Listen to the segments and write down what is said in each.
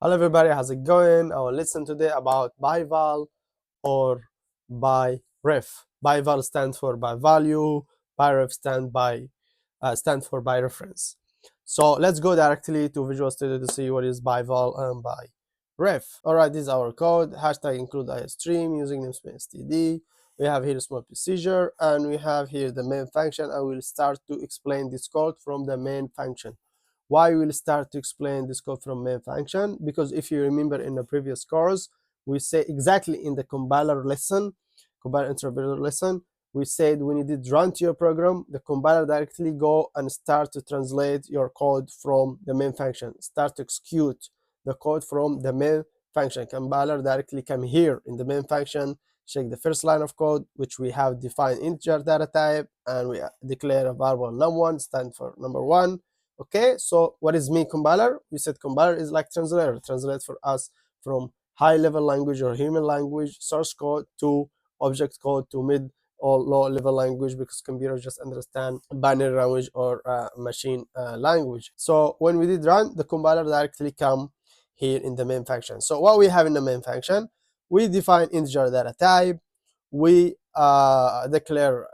Hello everybody, how's it going? I will listen today about bival or by-ref. Bival stands for by value, by-ref stands for by reference. So let's go directly to Visual Studio to see what is bival and by-ref. Alright, this is our code. Hashtag include iostream using namespace std. We have here a small procedure and we have here the main function. I will start to explain this code from the main function. Why we'll start to explain this code from main function? Because if you remember in the previous course, we say exactly in the compiler interpreter lesson, we said when you did run to your program, the compiler directly go and start to translate your code from the main function, start to execute the code from the main function. Compiler directly come here in the main function, check the first line of code, which we have defined integer data type, and we declare a variable num1 stand for number one. Okay, so what is mean compiler? We said compiler is like translator, translate for us from high level language or human language source code to object code to mid or low level language, because computers just understand binary language or machine language. So when we did run, the compiler directly come here in the main function. So what we have in the main function, we define integer data type, we declare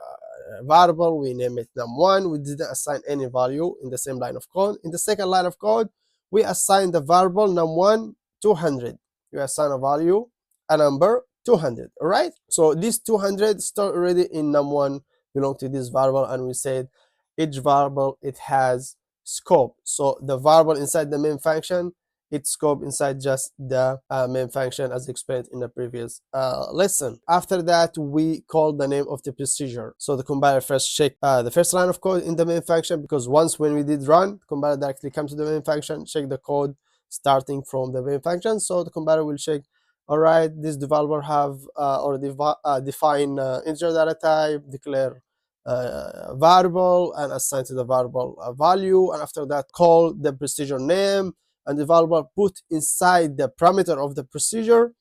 variable, we name it num1. We didn't assign any value in the same line of code. In the second line of code, we assign the variable num1 200. We assign a value, a number 200. All right, so this 200 stored already in num1 belong to this variable, and we said each variable it has scope. So the variable inside the main function, its scope inside just the main function, as explained in the previous lesson. After that, we call the name of the procedure. So the compiler first check the first line of code in the main function, because once when we did run, the compiler directly comes to the main function, check the code starting from the main function. So the compiler will check, all right, this developer have already define integer data type, declare variable, and assign to the variable a value, and after that call the procedure name, and the variable put inside the parameter of the procedure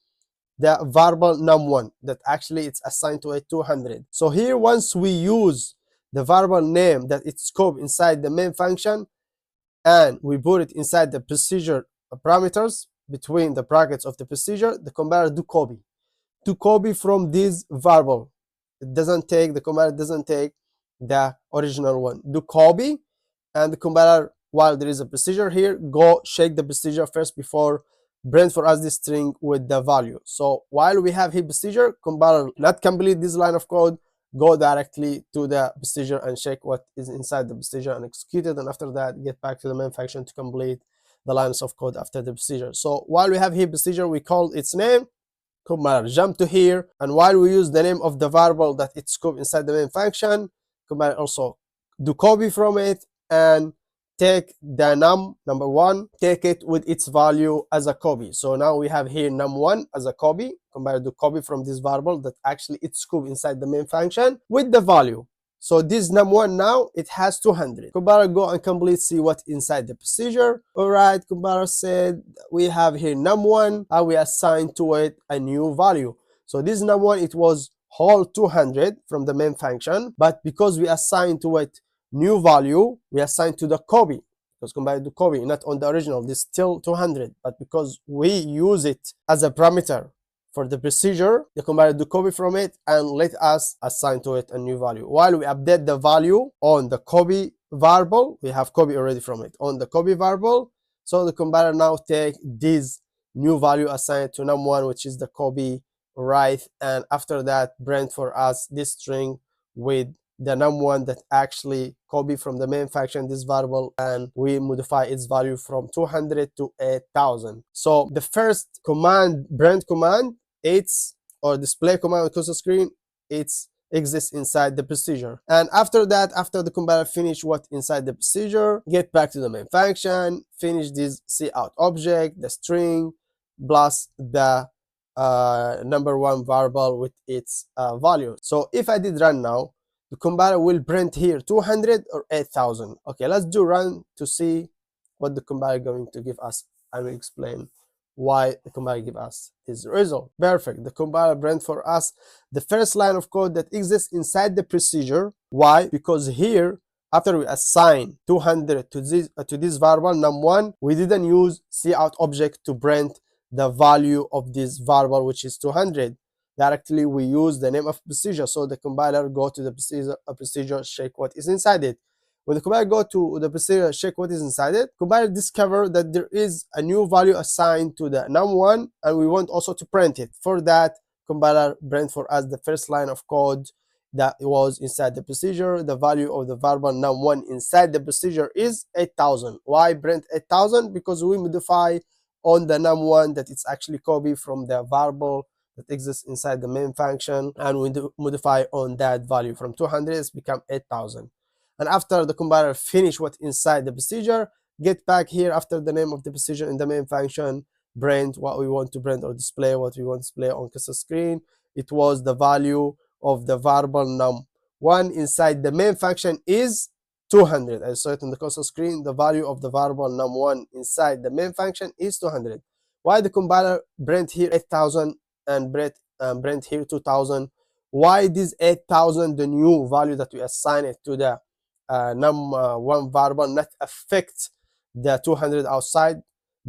the variable num1 that actually it's assigned to a 200. So here, once we use the variable name that it's scope inside the main function and we put it inside the procedure parameters between the brackets of the procedure, the compiler do copy from this variable. It doesn't take, the compiler doesn't take the original one, do copy, and the compiler, while there is a procedure here, go check the procedure first before print for us this string with the value. So while we have here procedure, compiler not complete this line of code, go directly to the procedure and check what is inside the procedure and execute it, and after that get back to the main function to complete the lines of code after the procedure. So while we have here procedure, we called its name, compiler jump to here, and while we use the name of the variable that it's scope inside the main function, compiler also do copy from it and take the number one, take it with its value as a copy. So now we have here num1 as a copy, compiler do copy from this variable that actually it's scope inside the main function with the value. So this num1 now it has 200. Compiler go and complete, see what inside the procedure. All right, compiler said we have here num1 and we assign to it a new value. So this num1 it was whole 200 from the main function, but because we assign to it new value, we assign to the copy, because compared to copy, not on the original, this still 200, but because we use it as a parameter for the procedure, the compiler do copy from it and let us assign to it a new value. While we update the value on the copy variable, we have copy already from it on the copy variable, so the compiler now take this new value assigned to num1, which is the copy, right, and after that print for us this string with the num1 that actually copy from the main function this variable, and we modify its value from 200 to 8,000. So the first command, print command, it's or display command on console screen, it's exists inside the procedure. And after that, after the compiler finish what inside the procedure, get back to the main function, finish this cout object, the string plus the number one variable with its value. So if I did run now, the compiler will print here 200 or 8,000. Okay, let's do run to see what the compiler going to give us. I will explain why the compiler give us this result. Perfect. The compiler print for us the first line of code that exists inside the procedure. Why? Because here after we assign 200 to this variable num1, we didn't use cout object to print the value of this variable, which is 200. Directly we use the name of procedure, so the compiler go to the procedure, check what is inside it. When the compiler go to the procedure, check what is inside it, compiler discover that there is a new value assigned to the num1, and we want also to print it. For that, compiler print for us the first line of code that was inside the procedure. The value of the variable num1 inside the procedure is 8000. Why print 8000? Because we modify on the num1 that it's actually copy from the variable that exists inside the main function, and we modify on that value from 200 it's become 8000. And after the compiler finish what inside the procedure, get back here after the name of the procedure in the main function, print what we want to print or display what we want to display on cursor screen. It was the value of the variable num1 inside the main function is 200. I saw it in the cursor screen. The value of the variable num1 inside the main function is 200. Why the compiler print here 8000 and print here 2000? Why this 8000, the new value that we assign it to the num1 variable, not affect the 200 outside?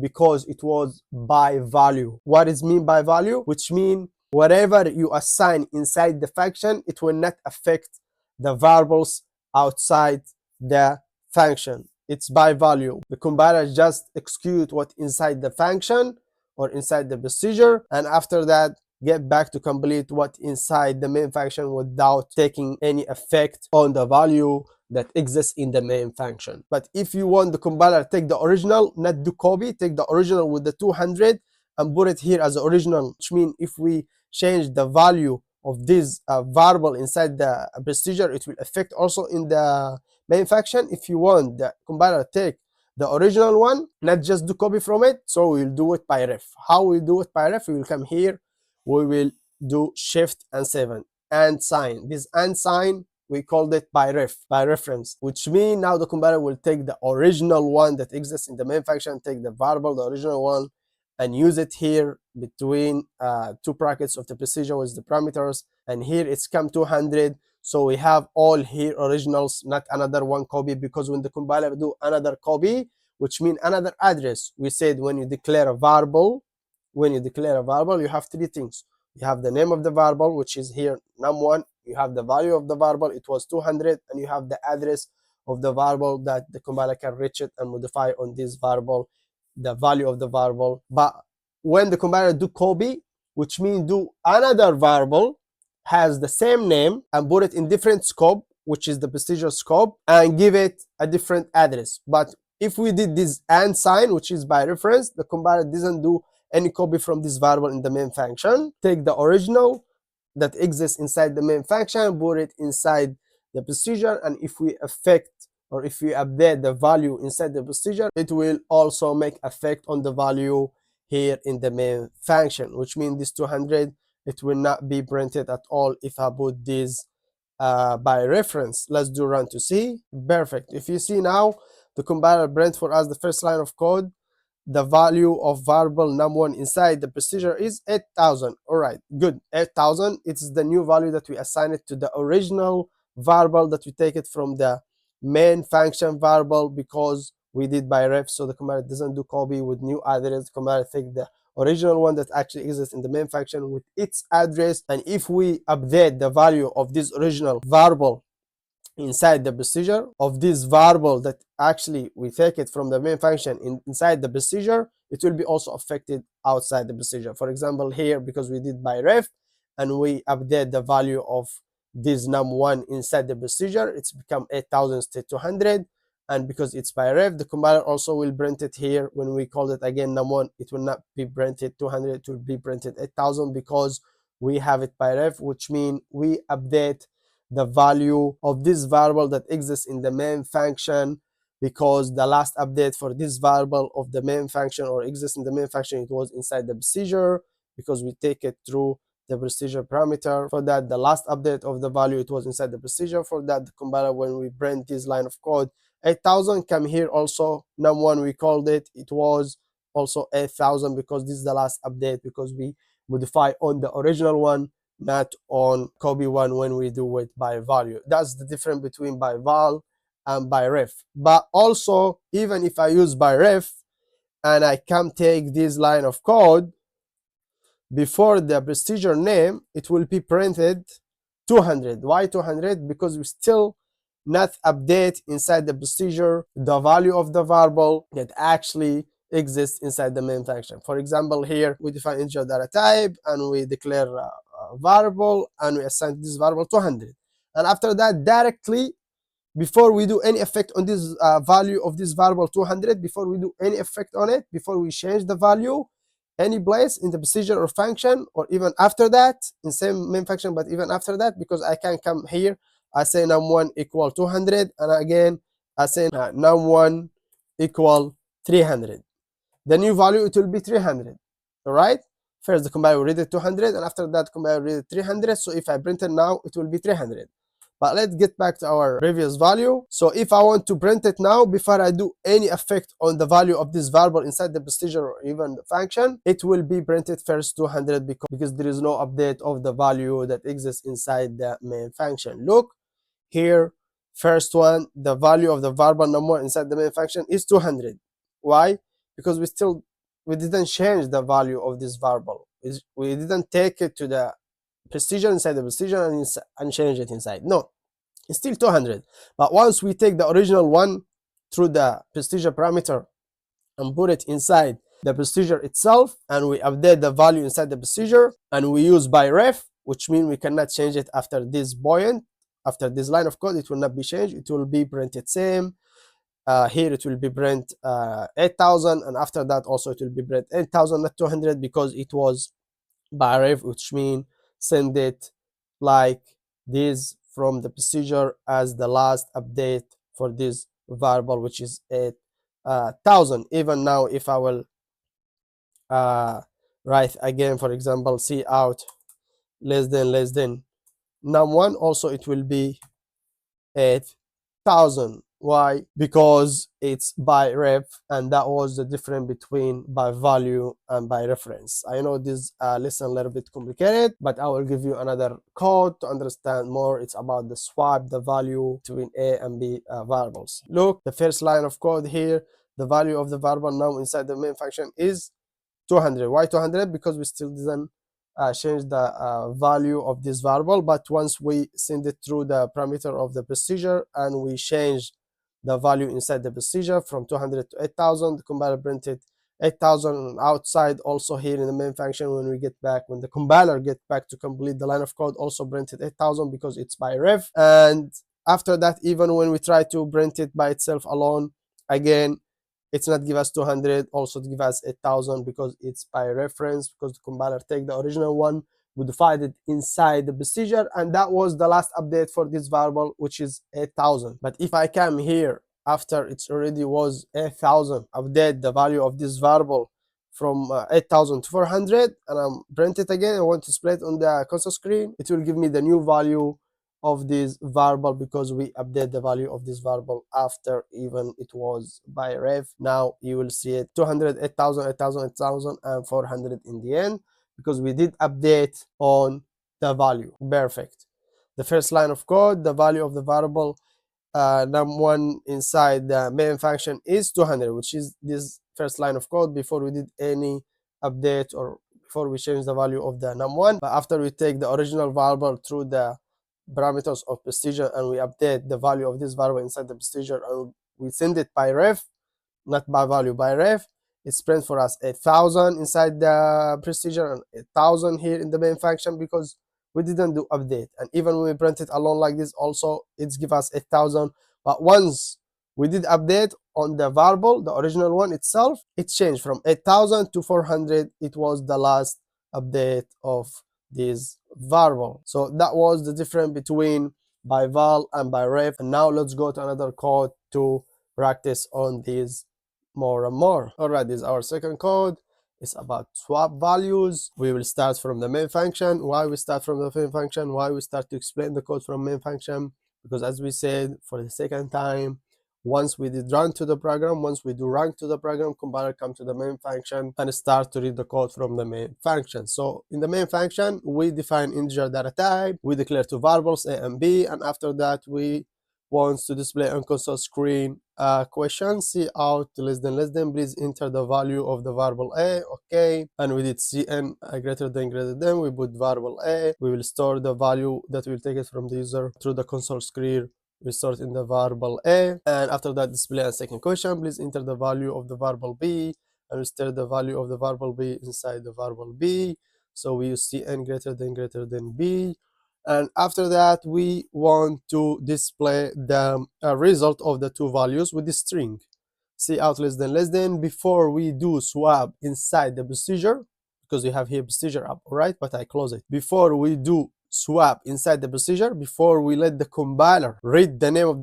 Because it was by value. What is mean by value? Which mean whatever you assign inside the function, it will not affect the variables outside the function. It's by value. The compiler just execute what inside the function or inside the procedure, and after that get back to complete what inside the main function without taking any effect on the value that exists in the main function. But if you want the compiler take the original, not do copy, take the original with the 200 and put it here as the original, which means if we change the value of this variable inside the procedure, it will affect also in the main function. If you want the compiler take the original one, not just do copy from it, so we'll do it by ref. How we do it by ref? We will come here, we will do shift and 7 and sign. This and sign we called it by ref, by reference, which means now the compiler will take the original one that exists in the main function, take the variable, the original one, and use it here between two brackets of the procedure with the parameters. And here it's come 200. So we have all here originals, not another one copy, because when the compiler do another copy, which means another address, we said when you declare a variable, you have three things. You have the name of the variable, which is here num1. You have the value of the variable, it was 200, and you have the address of the variable that the compiler can reach it and modify on this variable, the value of the variable. But when the compiler do copy, which means do another variable has the same name and put it in different scope, which is the procedure scope, and give it a different address. But if we did this and sign, which is by reference, the compiler doesn't do any copy from this variable in the main function. Take the original that exists inside the main function, put it inside the procedure, and if we affect or if we update the value inside the procedure, it will also make effect on the value here in the main function, which means this 200, it will not be printed at all if I put this by reference. Let's do run to see. Perfect. If you see now, the compiler print for us the first line of code. The value of variable num1 inside the procedure is 8000. All right, good. 8000, it's the new value that we assign it to the original variable that we take it from the main function variable, because we did by ref. So the compiler doesn't do copy with new address. The compiler take the original one that actually exists in the main function with its address, and if we update the value of this original variable inside the procedure of this variable that actually we take it from the main function inside the procedure, it will be also affected outside the procedure. For example, here, because we did by ref and we update the value of this num1 inside the procedure, it's become 8000 instead of 200. And because it's by ref, the compiler also will print it here. When we call it again num1, it will not be printed 200, it will be printed 8000, because we have it by ref, which means we update the value of this variable that exists in the main function, because the last update for this variable of the main function or exists in the main function, it was inside the procedure, because we take it through the procedure parameter. For that, the last update of the value, it was inside the procedure. For that, the compiler, when we print this line of code 8000, come here also num1, we called it, it was also 8000, because this is the last update, because we modify on the original one, not on copy one when we do it by value. That's the difference between by val and by ref. But also, even if I use by ref and I can take this line of code before the procedure name, it will be printed 200. Why 200? Because we still not update inside the procedure the value of the variable that actually exists inside the main function. For example, here we define integer data type and we declare a variable and we assign this variable 200. And after that, directly, before we do any effect on this value of this variable 200, before we do any effect on it, before we change the value any place in the procedure or function, or even after that in same main function, but even after that, because I can come here, I say num1 equal 200, and again I say num1 equal 300. The new value, it will be 300. All right, first the compiler will read it 200, and after that compiler will read it 300. So if I print it now, it will be 300. But let's get back to our previous value. So if I want to print it now, before I do any effect on the value of this variable inside the procedure or even the function, it will be printed first 200 because there is no update of the value that exists inside the main function. Look here, first one, the value of the variable number inside the main function is 200. Why? Because we didn't change the value of this variable. We didn't take it to the procedure inside the procedure and change it inside. No, it's still 200. But once we take the original one through the procedure parameter and put it inside the procedure itself, and we update the value inside the procedure, and we use by ref, which means we cannot change it after this point, after this line of code, it will not be changed. It will be printed same. Here it will be print 8000, and after that also it will be print 8000, not 200, because it was by ref, which means send it like this from the procedure as the last update for this variable, which is 8000. Even now, if I will write again, for example, cout less than num1, also it will be 8000. Why? Because it's by ref, and that was the difference between by value and by reference. I know this lesson a little bit complicated, but I will give you another code to understand more. It's about the swap the value between a and b variables. Look, the first line of code here, the value of the variable now inside the main function is 200. Why 200? Because we still didn't change the value of this variable, but once we send it through the parameter of the procedure and we change the value inside the procedure from 200 to 8000, the compiler printed 8000 outside. Also here in the main function, when we get back, when the compiler get back to complete the line of code, also printed 8000 because it's by ref. And after that, even when we try to print it by itself alone, again, it's not give us 200, also to give us 8000 because it's by reference, because the compiler take the original one, we divide it inside the procedure, and that was the last update for this variable, which is 8000. But if I come here after it's already was 8000, update the value of this variable from 8000 to 400, and I'm print it again, I want to display it on the console screen, it will give me the new value of this variable because we update the value of this variable after even it was by ref. Now you will see it 200, 8000, 8000, 8000, and 400 in the end, because we did update on the value. Perfect. The first line of code, the value of the variable num1 inside the main function is 200, which is this first line of code before we did any update or before we change the value of the num1. But after we take the original variable through the parameters of procedure and we update the value of this variable inside the procedure and we send it by ref, not by value, by ref, it's print for us 8000 inside the procedure and 8000 here in the main function because we didn't do update. And even when we print it alone like this, also it's give us 8000. But once we did update on the variable, the original one itself, it changed from 8000 to 400. It was the last update of this variable. So that was the difference between by val and by ref. And now let's go to another code to practice on these more and more. All right, this is our second code. It's about swap values. We will start from the main function. Why we start from the main function? Why we start to explain the code from main function? Because as we said for the second time, once we did run to the program, once we do run to the program, compiler come to the main function and start to read the code from the main function. So in the main function, we define integer data type, we declare two variables a and b, and after that we wants to display on console screen a question, cout less than, please enter the value of the variable a. Okay, and we did cn greater than, we put variable a. We will store the value that will take it from the user through the console screen. We store it in the variable a, and after that display a second question, please enter the value of the variable b, and we store the value of the variable b inside the variable b. So we use cn greater than b. And after that, we want to display the result of the two values with the string cout less than before we do swap inside the procedure, because we have here procedure up, right? But I close it. Before we do swap inside the procedure, before we let the compiler read the name of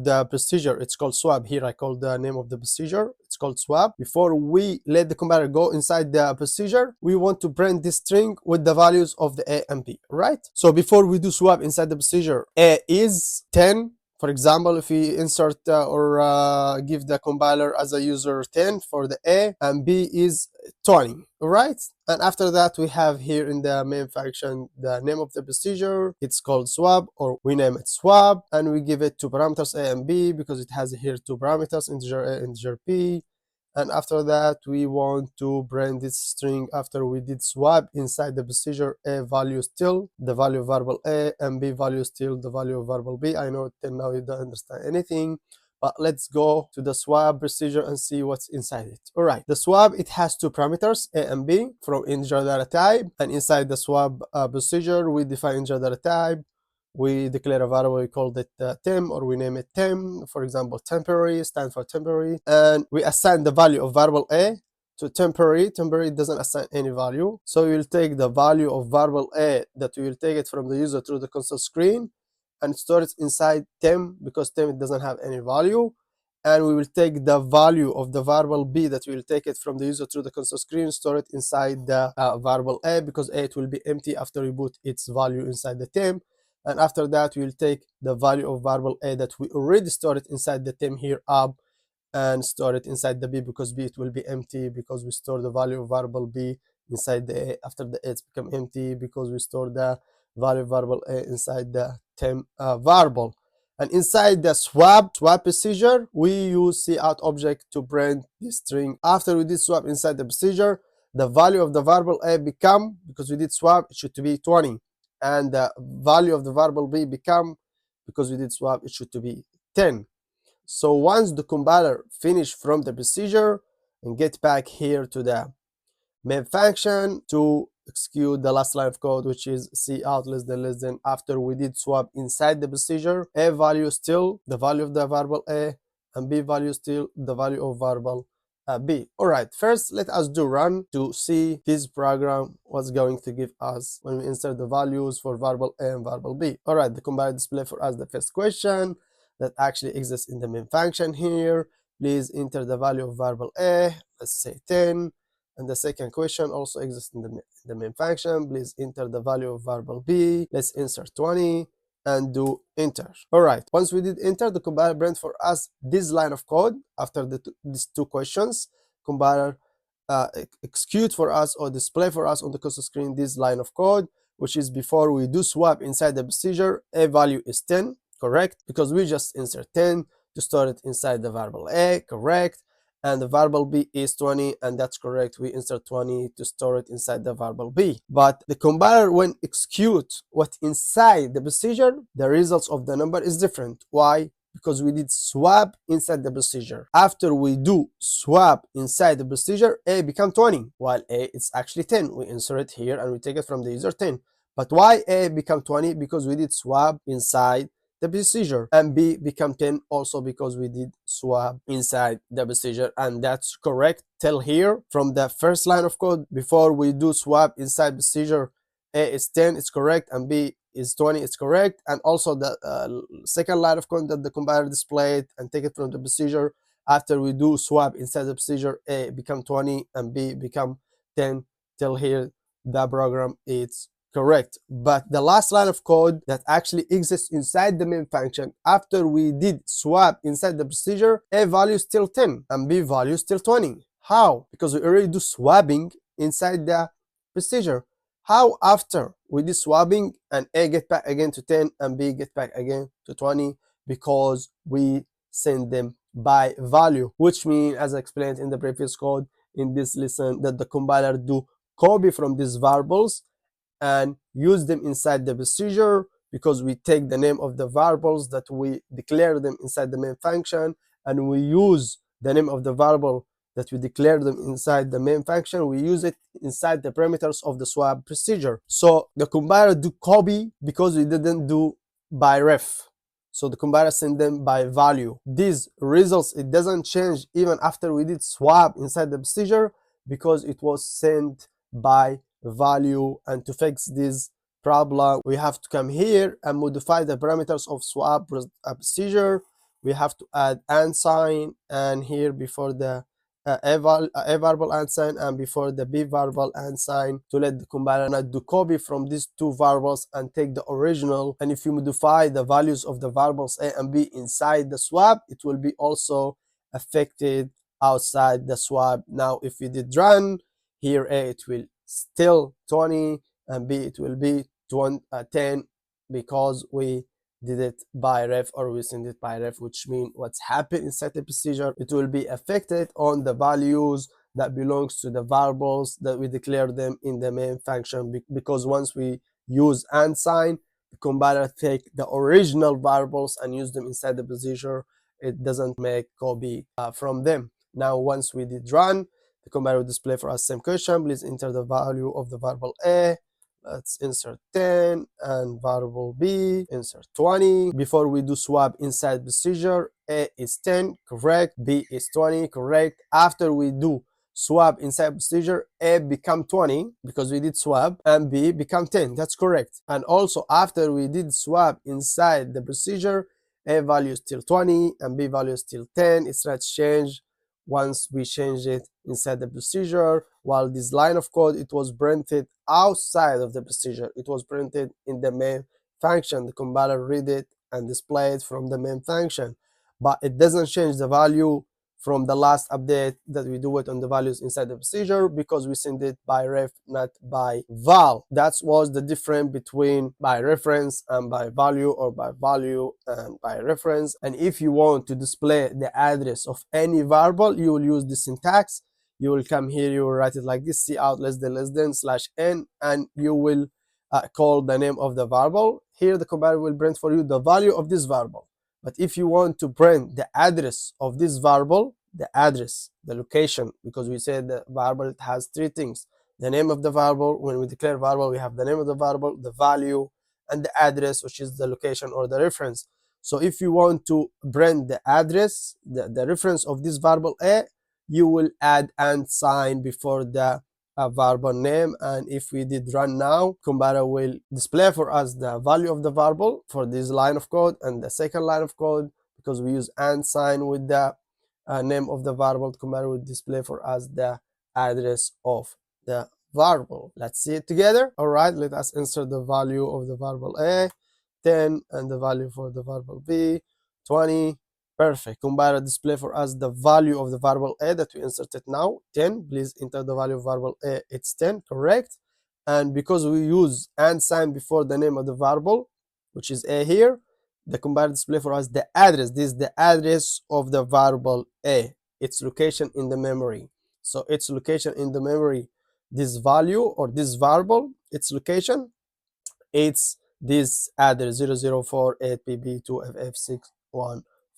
the procedure, it's called swap. Here I call the name of the procedure, it's called swap. Before we let the compiler go inside the procedure, we want to print this string with the values of the a and b, right? So before we do swap inside the procedure, a is 10. For example, if we insert or give the compiler as a user 10 for the a, and b is 20, right? And after that, we have here in the main function the name of the procedure. It's called swap, or we name it swap, and we give it two parameters a and b, because it has here two parameters, integer a, integer b. And after that, we want to print this string after we did swap inside the procedure, a value still the value of variable a, and b value still the value of variable b. I know till now you don't understand anything, but let's go to the swap procedure and see what's inside it. All right, the swap, it has two parameters, a and b, from integer data type. And inside the swap procedure, we define integer data type. We declare a variable, we called it temp, or we name it temp, for example temporary, stands for temporary, and we assign the value of variable a to temporary. Temporary doesn't assign any value, so we will take the value of variable a that we will take it from the user through the console screen and store it inside temp, because temp it doesn't have any value. And we will take the value of the variable b that we will take it from the user through the console screen, store it inside the variable a, because a it will be empty after we put its value inside the temp. And after that, we will take the value of variable a that we already stored inside the temp here up, and store it inside the b, because b it will be empty, because we store the value of variable b inside the a. After the a it's become empty, because we store the value of variable a inside the temp variable. And inside the swap procedure, we use cout object to print this string. After we did swap inside the procedure, the value of the variable a become, because we did swap, it should be 20, and the value of the variable b become, because we did swap, it should be 10. So once the compiler finish from the procedure and get back here to the main function to execute the last line of code, which is cout less than, after we did swap inside the procedure, a value still the value of the variable a, and b value still the value of variable b. All right, first let us do run to see this program what's going to give us when we insert the values for variable a and variable b. All right, the compiler display for us the first question that actually exists in the main function here. Please enter the value of variable a, let's say 10. And the second question also exists in the main function. Please enter the value of variable b. Let's insert 20 and do enter. All right, once we did enter, the compiler print for us this line of code. After these two questions, compiler execute for us or display for us on the console screen this line of code, which is before we do swap inside the procedure, a value is 10, correct, because we just insert 10 to store it inside the variable a, correct, and the variable b is 20, and that's correct, we insert 20 to store it inside the variable b. But the compiler, when execute what inside the procedure, the results of the number is different. Why? Because we did swap inside the procedure. After we do swap inside the procedure, a become 20, while a is actually 10. We insert it here and we take it from the user 10. But why a become 20? Because we did swap inside the procedure, and b become 10 also because we did swap inside the procedure. And that's correct till here. From the first line of code, before we do swap inside procedure, a is 10, it's correct, and b is 20, it's correct. And also the second line of code that the compiler displayed and take it from the procedure, after we do swap inside the procedure, a become 20 and b become 10. Till here the program is correct. But the last line of code that actually exists inside the main function, after we did swap inside the procedure, a value is still 10 and b value is still 20. How? Because we already do swapping inside the procedure. How after we did swapping and a get back again to 10 and b get back again to 20? because we send them by value, which means, as I explained in the previous code in this lesson, that the compiler do copy from these variables and use them inside the procedure, because we take the name of the variables that we declare them inside the main function, and we use the name of the variable that we declare them inside the main function, we use it inside the parameters of the swap procedure. So the compiler do copy because we didn't do by ref. So the compiler send them by value. These results, it doesn't change even after we did swap inside the procedure, because it was sent by value. And to fix this problem, we have to come here and modify the parameters of swap procedure. We have to add and sign, and here before the a variable and sign, and before the b variable and sign, to let the compiler not do copy from these two variables and take the original. And if you modify the values of the variables a and b inside the swap, it will be also affected outside the swap. Now if we did run here, a it will still 20 and b it will be 10, because we did it by ref, or we send it by ref, which means what's happened inside the procedure, it will be affected on the values that belongs to the variables that we declare them in the main function, because once we use and sign, the compiler take the original variables and use them inside the procedure. It doesn't make copy from them. Now once we did run, the compiler will display for us same question: please enter the value of the variable a. Let's insert 10, and variable b, insert 20. Before we do swap inside procedure, a is 10, correct, b is 20, correct. After we do swap inside procedure, a become 20 because we did swap, and b become 10, that's correct. And also after we did swap inside the procedure, a value is still 20 and b value is still 10. It's not changed once we change it inside the procedure. While this line of code, it was printed outside of the procedure, it was printed in the main function. The compiler read it and display it from the main function, but it doesn't change the value from the last update that we do it on the values inside the procedure, because we send it by ref, not by val. That was the difference between by reference and by value, or by value and by reference. And if you want to display the address of any variable, you will use the syntax. You will come here, you will write it like this: cout less than /n, and you will call the name of the variable. Here the compiler will print for you the value of this variable. But if you want to print the address of this variable, the address, the location, because we said the variable, it has three things: the name of the variable. When we declare variable, we have the name of the variable, the value, and the address, which is the location or the reference. So if you want to print the address, the reference of this variable a, you will add and sign before the variable name. And if we did run now, compiler will display for us the value of the variable for this line of code and the second line of code, because we use and sign with the name of the variable. Compiler will display for us the address of the variable. Let's see it together. All right, let us insert the value of the variable a, 10, and the value for the variable b, 20. Perfect. Compiler display for us the value of the variable a that we inserted now, 10. Please enter the value of variable a, it's 10, correct. And because we use and sign before the name of the variable, which is a here, the compiler display for us the address. This is the address of the variable a, its location in the memory. So its location in the memory, this value or this variable, its location, it's this address 004-8bb2ff614.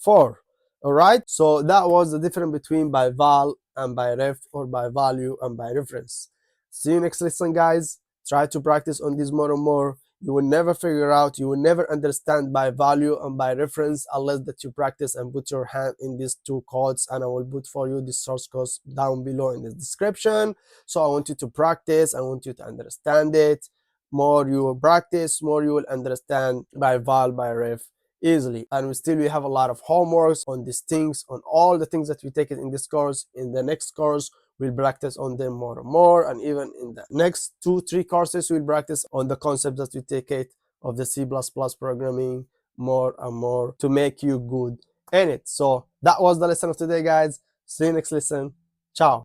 All right, so that was the difference between by val and by ref, or by value and by reference. See you next lesson, guys. Try to practice on this more and more. You will never figure out, you will never understand by value and by reference unless that you practice and put your hand in these two codes. And I will put for you the source codes down below in the description. So I want you to practice, I want you to understand it. More you will practice, more you will understand by val, by ref easily. And we have a lot of homeworks on these things, on all the things that we take it in this course. In the next course, we'll practice on them more and more, and even in the next 2-3 courses, we'll practice on the concepts that we take it of the C++ programming more and more to make you good in it. So that was the lesson of today, guys. See you next lesson. Ciao.